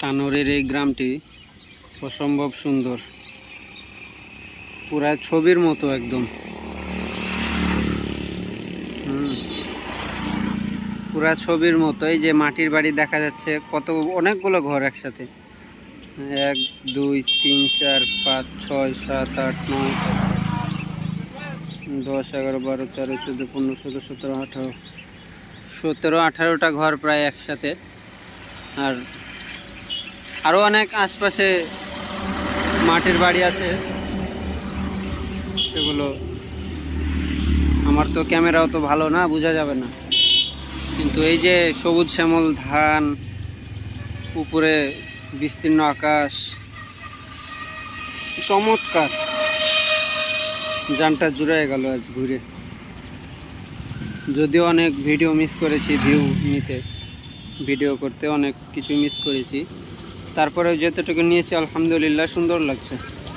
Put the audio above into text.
তানোরের এই গ্রামটি অসম্ভব সুন্দর, পুরা ছবির মতো একদম। পুরা ছবির মতো। এই যে মাটির বাড়ি দেখা যাচ্ছে, কত অনেকগুলো ঘর একসাথে। 1 2 3 4 5 6 7 8 9 10 11 12 13 14 15 16 17 18 17-18টা ঘর প্রায় একসাথে। আর আরও অনেক আশপাশে মাটির বাড়ি আছে, সেগুলো আমার তো ক্যামেরাও তো ভালো না, বোঝা যাবে না। কিন্তু এই যে সবুজ শ্যামল ধান, উপরে বিস্তীর্ণ আকাশ, চমৎকার। জানটা জুড়ে গেল আজ ঘুরে। যদিও অনেক ভিডিও মিস করেছি, ভিউ নিতে, ভিডিও করতে অনেক কিছু মিস করেছি, তারপরে যতটুকু নিয়েছি আলহামদুলিল্লাহ সুন্দর লাগছে।